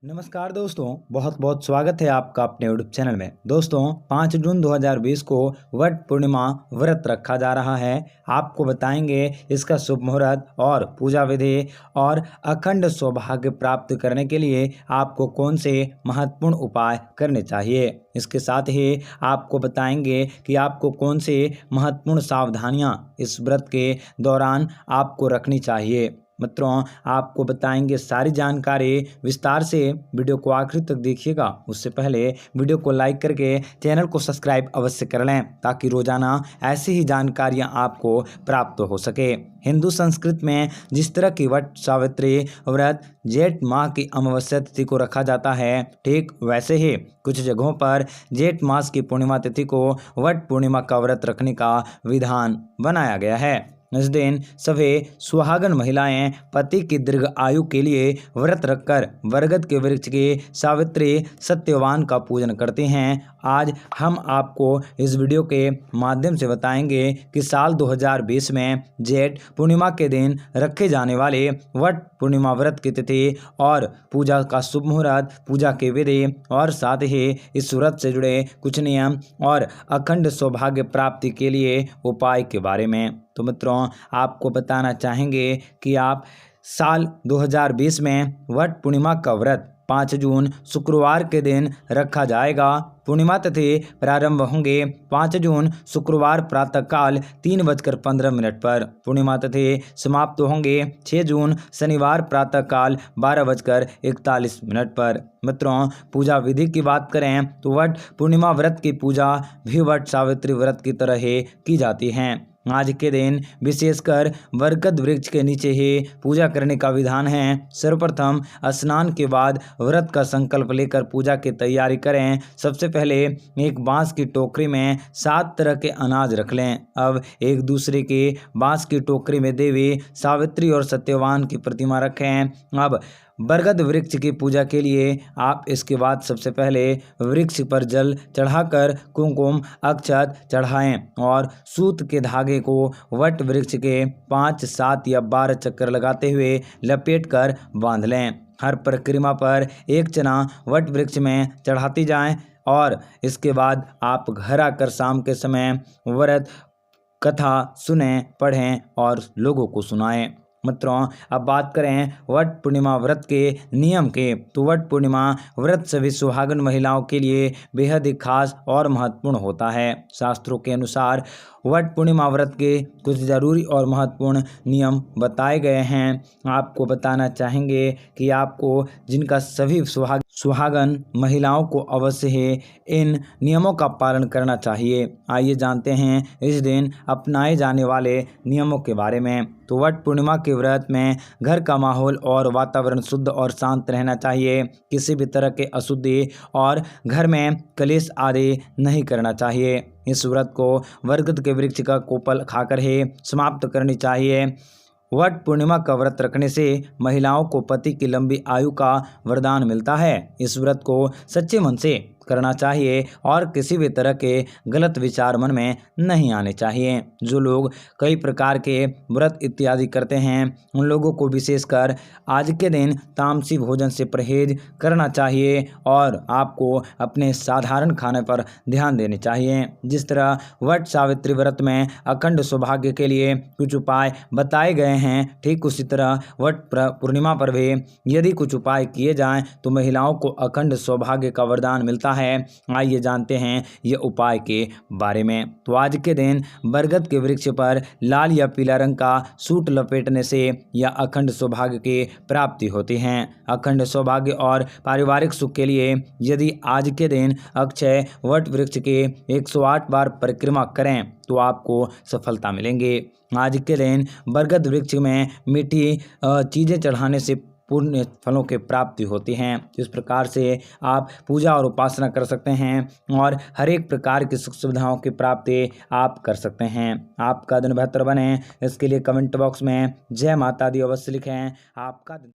नमस्कार दोस्तों, बहुत बहुत स्वागत है आपका अपने यूट्यूब चैनल में। दोस्तों 5 जून 2020 को वट पूर्णिमा व्रत रखा जा रहा है। आपको बताएंगे इसका शुभ मुहूर्त और पूजा विधि और अखंड सौभाग्य प्राप्त करने के लिए आपको कौन से महत्वपूर्ण उपाय करने चाहिए। इसके साथ ही आपको बताएंगे कि आपको कौन से महत्वपूर्ण सावधानियां इस व्रत के दौरान आपको रखनी चाहिए। मित्रों, आपको बताएंगे सारी जानकारी विस्तार से। वीडियो को आखिर तक देखिएगा। उससे पहले वीडियो को लाइक करके चैनल को सब्सक्राइब अवश्य कर लें, ताकि रोजाना ऐसी ही जानकारियां आपको प्राप्त हो सके। हिंदू संस्कृति में जिस तरह की वट सावित्री व्रत जेठ माह की अमावस्या तिथि को रखा जाता है, ठीक वैसे ही कुछ जगहों पर जेठ मास की पूर्णिमा तिथि को वट पूर्णिमा का व्रत रखने का विधान बनाया गया है। इस दिन सभी सुहागन महिलाएं पति की दीर्घ आयु के लिए व्रत रखकर बरगद के वृक्ष के सावित्री सत्यवान का पूजन करते हैं। आज हम आपको इस वीडियो के माध्यम से बताएंगे कि साल 2020 में जेठ पूर्णिमा के दिन रखे जाने वाले वट पूर्णिमा व्रत की तिथि और पूजा का शुभ मुहूर्त, पूजा की विधि और साथ ही इस व्रत से जुड़े कुछ नियम और अखंड सौभाग्य प्राप्ति के लिए उपाय के बारे में। तो मित्रों, आपको बताना चाहेंगे कि आप साल 2020 में वट पूर्णिमा का व्रत 5 जून शुक्रवार के दिन रखा जाएगा। पूर्णिमा तिथि प्रारंभ होंगे 5 जून शुक्रवार प्रातःकाल 3:15 पर। पूर्णिमा तिथि समाप्त होंगे 6 जून शनिवार प्रातःकाल 12:41 पर। मित्रों, पूजा विधि की बात करें तो वट पूर्णिमा व्रत की पूजा भी वट सावित्री व्रत की तरह ही की जाती है। आज के दिन विशेषकर बरगद वृक्ष के नीचे ही पूजा करने का विधान है। सर्वप्रथम स्नान के बाद व्रत का संकल्प लेकर पूजा की तैयारी करें। सबसे पहले एक बांस की टोकरी में 7 तरह के अनाज रख लें। अब एक दूसरे के बांस की टोकरी में देवी सावित्री और सत्यवान की प्रतिमा रखें। अब बरगद वृक्ष की पूजा के लिए आप इसके बाद सबसे पहले वृक्ष पर जल चढ़ाकर कुमकुम अक्षत चढ़ाएं और सूत के धागे को वट वृक्ष के 5, 7 या 12 चक्कर लगाते हुए लपेट कर बांध लें। हर परिक्रमा पर एक चना वट वृक्ष में चढ़ाती जाएं और इसके बाद आप घर आकर शाम के समय व्रत कथा सुने, पढ़ें और लोगों को सुनाएं। मित्रों, अब बात करें वट पूर्णिमा व्रत के नियम के, तो वट पूर्णिमा व्रत सभी सुहागन महिलाओं के लिए बेहद ही खास और महत्वपूर्ण होता है। शास्त्रों के अनुसार वट पूर्णिमा व्रत के कुछ जरूरी और महत्वपूर्ण नियम बताए गए हैं। आपको बताना चाहेंगे कि आपको जिनका सभी सुहागन महिलाओं को अवश्य ही इन नियमों का पालन करना चाहिए। आइए जानते हैं इस दिन अपनाए जाने वाले नियमों के बारे में। तो वट पूर्णिमा के व्रत में घर का माहौल और वातावरण शुद्ध और शांत रहना चाहिए। किसी भी तरह के अशुद्धि और घर में कलेश आदि नहीं करना चाहिए। इस व्रत को बरगद के वृक्ष का कोपल खाकर ही समाप्त करनी चाहिए। वट पूर्णिमा का व्रत रखने से महिलाओं को पति की लंबी आयु का वरदान मिलता है। इस व्रत को सच्चे मन से करना चाहिए और किसी भी तरह के गलत विचार मन में नहीं आने चाहिए। जो लोग कई प्रकार के व्रत इत्यादि करते हैं, उन लोगों को विशेषकर आज के दिन तामसी भोजन से परहेज करना चाहिए और आपको अपने साधारण खाने पर ध्यान देने चाहिए। जिस तरह वट सावित्री व्रत में अखंड सौभाग्य के लिए कुछ उपाय बताए गए हैं, ठीक उसी तरह वट पूर्णिमा पर भी यदि कुछ उपाय किए जाएं तो महिलाओं को अखंड सौभाग्य का वरदान मिलता है। आइए जानते हैं ये उपाय के बारे में। तो आज के दिन बरगद के वृक्ष पर लाल या पीला रंग का सूट लपेटने से या अखंड सौभाग्य की प्राप्ति होती है। अखंड सौभाग्य और पारिवारिक सुख के लिए यदि आज के दिन अक्षय वट वृक्ष के 108 बार परिक्रमा करें तो आपको सफलता मिलेंगे। आज के दिन बरगद वृक्ष में मीठी चीजें चढ़ाने से पुण्य फलों के प्राप्ति होती हैं। इस प्रकार से आप पूजा और उपासना कर सकते हैं और हर एक प्रकार की सुख सुविधाओं की प्राप्ति आप कर सकते हैं। आपका दिन बेहतर बने, इसके लिए कमेंट बॉक्स में जय माता दी अवश्य लिखें। आपका दिन